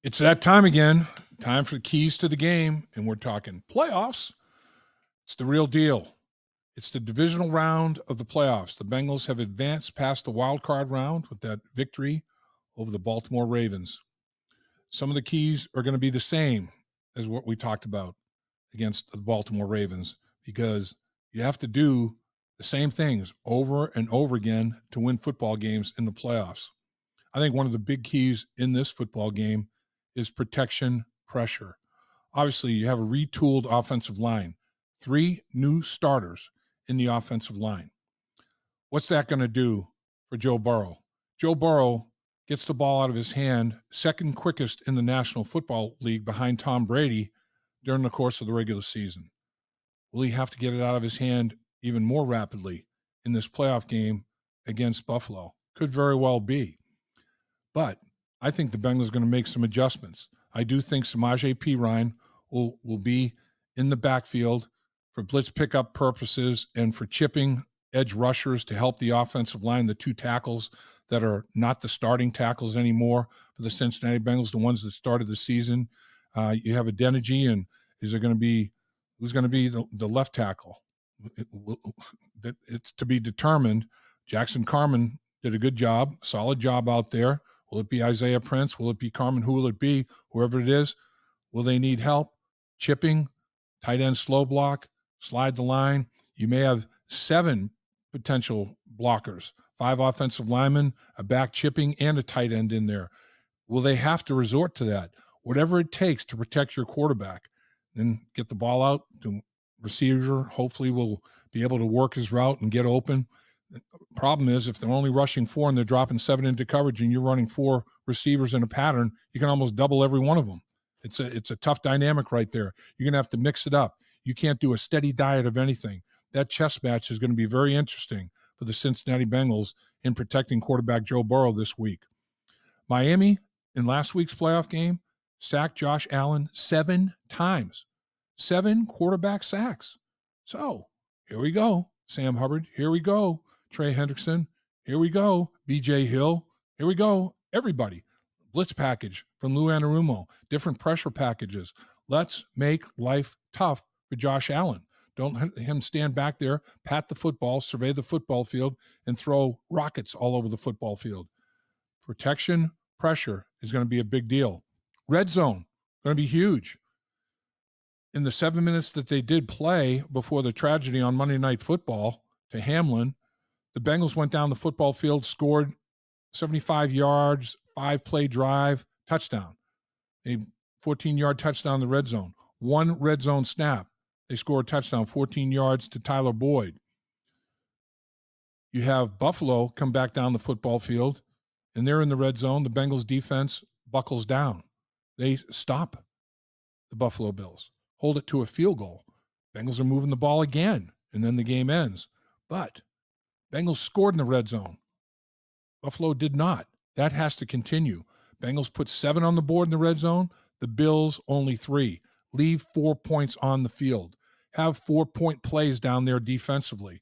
It's that time again. Time for the keys to the game, and we're talking playoffs. It's the real deal. It's the divisional round of the playoffs. The Bengals have advanced past the wild card round with that victory over the Baltimore Ravens. Some of the keys are going to be the same as what we talked about against the Baltimore Ravens because you have to do the same things over and over again to win football games in the playoffs. I think one of the big keys in this football game is protection pressure. Obviously, you have a retooled offensive line, 3 new starters in the offensive line. What's that going to do for Joe Burrow? Joe Burrow gets the ball out of his hand, second quickest in the National Football League behind Tom Brady during the course of the regular season. Will he have to get it out of his hand even more rapidly in this playoff game against Buffalo? Could very well be. But I think the Bengals are going to make some adjustments. I do think Samaje Perine will be in the backfield for blitz pickup purposes and for chipping edge rushers to help the offensive line, the 2 tackles that are not the starting tackles anymore for the Cincinnati Bengals, the ones that started the season. You have Adeniji, and who's going to be the left tackle? It's to be determined. Jackson Carman did a good job, solid job out there. Will it be Isaiah Prince? Will it be Carman? Who will it be? Whoever it is, will they need help? Chipping, tight end slow block, slide the line. You may have 7 potential blockers, 5 offensive linemen, a back chipping, and a tight end in there. Will they have to resort to that? Whatever it takes to protect your quarterback. Then get the ball out to receiver. Hopefully will be able to work his route and get open. The problem is if they're only rushing 4 and they're dropping 7 into coverage and you're running 4 receivers in a pattern, you can almost double every one of them. It's a tough dynamic right there. You're going to have to mix it up. You can't do a steady diet of anything. That chess match is going to be very interesting for the Cincinnati Bengals in protecting quarterback Joe Burrow this week. Miami, in last week's playoff game, sacked Josh Allen 7 times. 7 quarterback sacks. So here we go. Sam Hubbard, here we go. Trey Hendrickson, here we go. BJ Hill, here we go. Everybody. Blitz package from Lou Anarumo, different pressure packages. Let's make life tough for Josh Allen. Don't let him stand back there, pat the football, survey the football field, and throw rockets all over the football field. Protection, pressure is going to be a big deal. Red zone, going to be huge. In the 7 minutes that they did play before the tragedy on Monday Night Football to Hamlin, the Bengals went down the football field, scored 75 yards, 5-play drive, touchdown. A 14-yard touchdown in the red zone. 1 red zone snap. They scored a touchdown, 14 yards to Tyler Boyd. You have Buffalo come back down the football field, and they're in the red zone. The Bengals defense buckles down. They stop the Buffalo Bills, hold it to a field goal. Bengals are moving the ball again, and then the game ends. But Bengals scored in the red zone. Buffalo did not. That has to continue. Bengals put 7 on the board in the red zone. The Bills only 3. Leave 4 points on the field. Have 4-point plays down there defensively.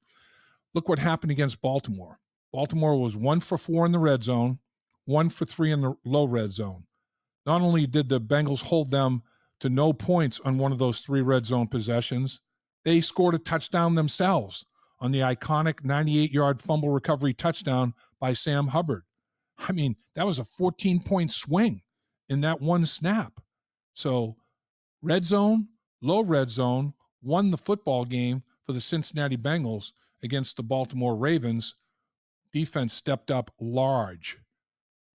Look what happened against Baltimore. Baltimore was 1 for 4 in the red zone, 1 for 3 in the low red zone. Not only did the Bengals hold them to no points on one of those 3 red zone possessions, they scored a touchdown themselves on the iconic 98-yard fumble recovery touchdown by Sam Hubbard. I mean, that was a 14-point swing in that one snap. So red zone, low red zone, won the football game for the Cincinnati Bengals against the Baltimore Ravens. Defense stepped up large.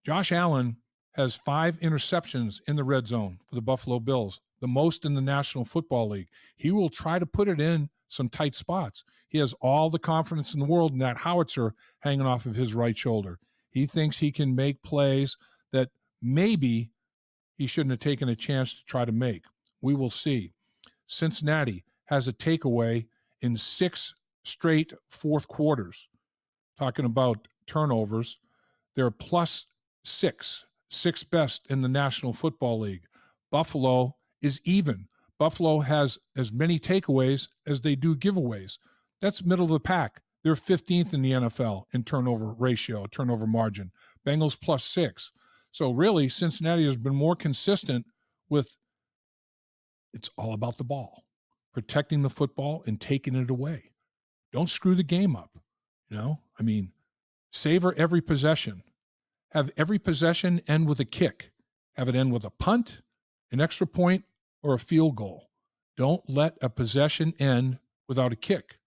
Josh Allen has 5 interceptions in the red zone for the Buffalo Bills, the most in the National Football League. He will try to put it in some tight spots. He has all the confidence in the world in that howitzer hanging off of his right shoulder. He thinks he can make plays that maybe he shouldn't have taken a chance to try to make. We will see. Cincinnati has a takeaway in 6 straight fourth quarters. Talking about turnovers, they're plus 6, 6th best in the National Football League. Buffalo is even. Buffalo has as many takeaways as they do giveaways. That's middle of the pack. They're 15th in the NFL in turnover ratio, turnover margin. Bengals plus 6. So really, Cincinnati has been more consistent with it's all about the ball, protecting the football and taking it away. Don't screw the game up. I mean, savor every possession. Have every possession end with a kick. Have it end with a punt, an extra point, or a field goal. Don't let a possession end without a kick.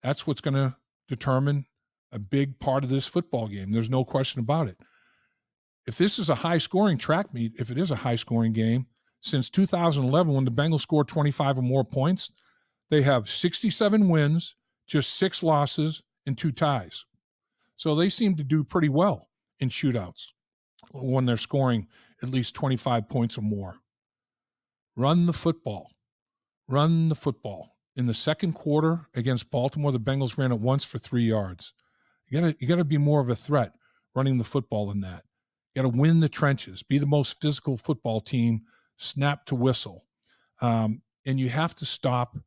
That's what's going to determine a big part of this football game. There's no question about it. If this is a high-scoring track meet, if it is a high-scoring game, since 2011, when the Bengals scored 25 or more points, they have 67 wins, just 6 losses, and 2 ties. So they seem to do pretty well in shootouts when they're scoring at least 25 points or more. Run the football. Run the football. In the second quarter against Baltimore, the Bengals ran it once for 3 yards. You got to be more of a threat running the football than that. You got to win the trenches, be the most physical football team, snap to whistle. And you have to stop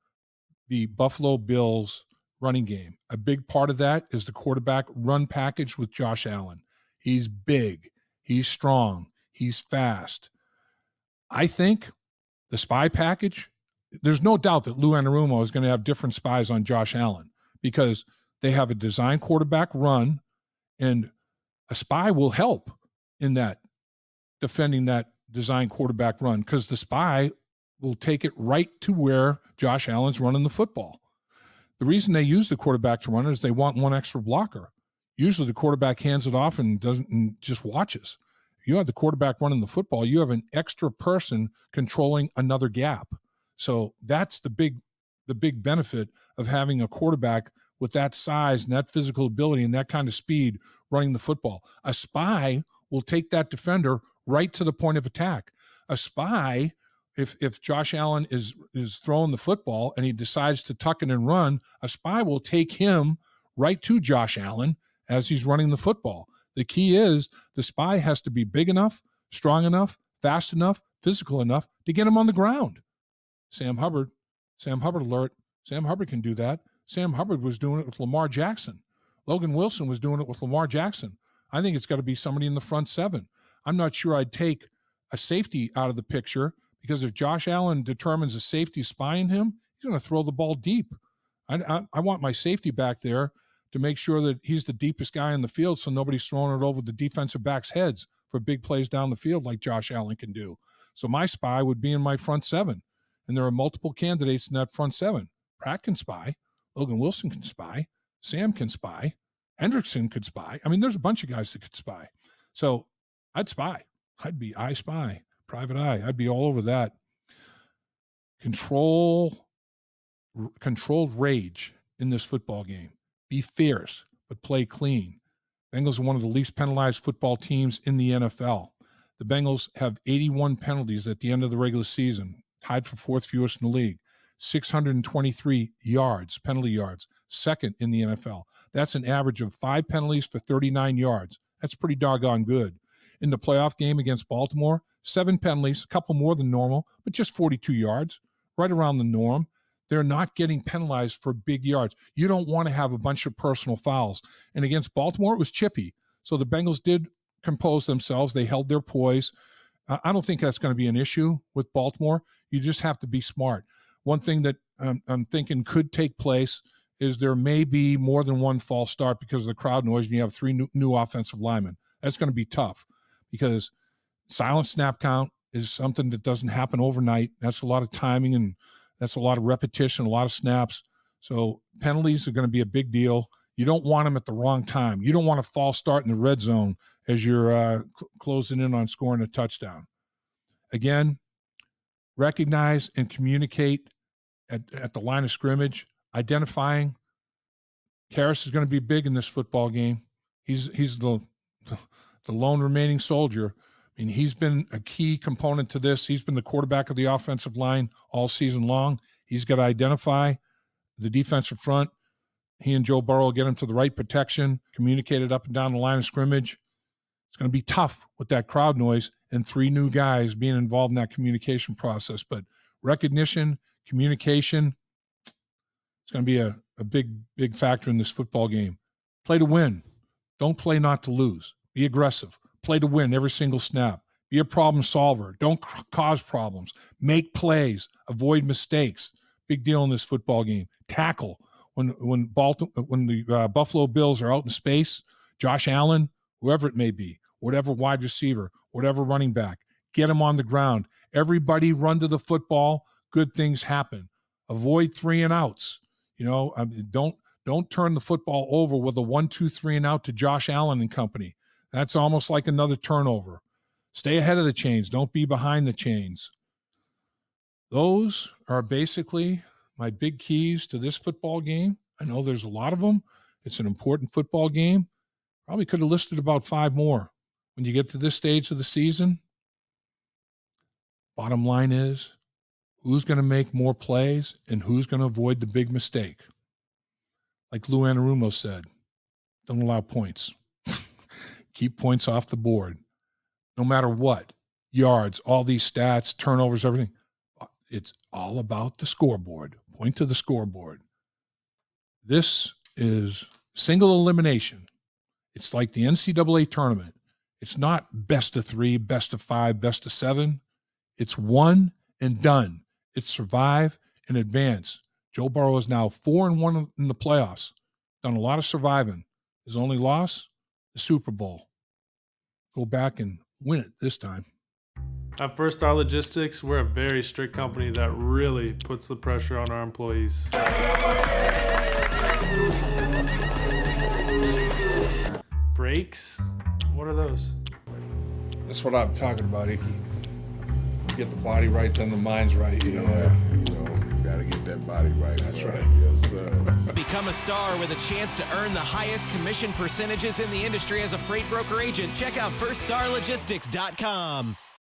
the Buffalo Bills running game. A big part of that is the quarterback run package with Josh Allen. He's big. He's strong. He's fast. I think the spy package, there's no doubt that Lou Anarumo is going to have different spies on Josh Allen because they have a design quarterback run, and a spy will help in that, defending that design quarterback run, because the spy will take it right to where Josh Allen's running the football. The reason they use the quarterback to run is they want one extra blocker. Usually the quarterback hands it off and just watches. You have the quarterback running the football, you have an extra person controlling another gap. So that's the big benefit of having a quarterback with that size and that physical ability and that kind of speed running the football. A spy will take that defender right to the point of attack. A spy, if Josh Allen is throwing the football and he decides to tuck it and run, a spy will take him right to Josh Allen as he's running the football. The key is the spy has to be big enough, strong enough, fast enough, physical enough to get him on the ground. Sam Hubbard alert. Sam Hubbard can do that. Sam Hubbard was doing it with Lamar Jackson. Logan Wilson was doing it with Lamar Jackson. I think it's got to be somebody in the front 7. I'm not sure I'd take a safety out of the picture, because if Josh Allen determines a safety spying him, he's going to throw the ball deep. I want my safety back there to make sure that he's the deepest guy in the field so nobody's throwing it over the defensive backs' heads for big plays down the field like Josh Allen can do. So my spy would be in my front 7. And there are multiple candidates in that front 7. Pratt can spy. Logan Wilson can spy. Sam can spy. Hendrickson could spy. I mean, there's a bunch of guys that could spy. So I'd spy. I'd be I spy, private eye. I'd be all over that. Controlled rage in this football game. Be fierce, but play clean. Bengals are one of the least penalized football teams in the NFL. The Bengals have 81 penalties at the end of the regular season, tied for 4th fewest in the league. 623 yards, penalty yards, 2nd in the NFL. That's an average of 5 penalties for 39 yards. That's pretty doggone good. In the playoff game against Baltimore, 7 penalties, a couple more than normal, but just 42 yards, right around the norm. They're not getting penalized for big yards. You don't want to have a bunch of personal fouls. And against Baltimore, it was chippy. So the Bengals did compose themselves. They held their poise. I don't think that's going to be an issue with Baltimore. You just have to be smart. One thing that I'm thinking could take place is there may be more than one false start because of the crowd noise, and you have 3 new offensive linemen. That's going to be tough because silent snap count is something that doesn't happen overnight. That's a lot of timing, and that's a lot of repetition, a lot of snaps. So penalties are going to be a big deal. You don't want them at the wrong time. You don't want a false start in the red zone as you're closing in on scoring a touchdown. Again, recognize and communicate at the line of scrimmage, identifying. Karras is going to be big in this football game. He's the lone remaining soldier. I mean, he's been a key component to this. He's been the quarterback of the offensive line all season long. He's got to identify the defensive front. He and Joe Burrow will get him to the right protection, communicate it up and down the line of scrimmage. It's going to be tough with that crowd noise and 3 new guys being involved in that communication process. But recognition, communication, it's going to be a big factor in this football game. Play to win. Don't play not to lose. Be aggressive. Play to win every single snap. Be a problem solver. Don't cause problems. Make plays. Avoid mistakes. Big deal in this football game. Tackle. When the Buffalo Bills are out in space, Josh Allen, whoever it may be, whatever wide receiver, whatever running back, get him on the ground. Everybody run to the football. Good things happen. Avoid 3 and outs. Don't turn the football over with a 1, 2, 3 and out to Josh Allen and company. That's almost like another turnover. Stay ahead of the chains. Don't be behind the chains. Those are basically my big keys to this football game. I know there's a lot of them. It's an important football game. Probably could have listed about 5 more. When you get to this stage of the season, bottom line is who's going to make more plays and who's going to avoid the big mistake. Like Lou Anarumo said, don't allow points. Keep points off the board. No matter what, yards, all these stats, turnovers, everything. It's all about the scoreboard. Point to the scoreboard. This is single elimination. It's like the NCAA tournament. It's not best of 3, best of 5, best of 7. It's one and done. It's survive and advance. Joe Burrow is now 4-1 in the playoffs. Done a lot of surviving. His only loss, the Super Bowl. Go back and win it this time. At First Star Logistics, we're a very strict company that really puts the pressure on our employees. Breaks? What are those? That's what I'm talking about, Icky. Get the body right, then the mind's right. Gotta get that body right. That's right. Yes, sir. Become a star with a chance to earn the highest commission percentages in the industry as a freight broker agent. Check out FirstStarLogistics.com.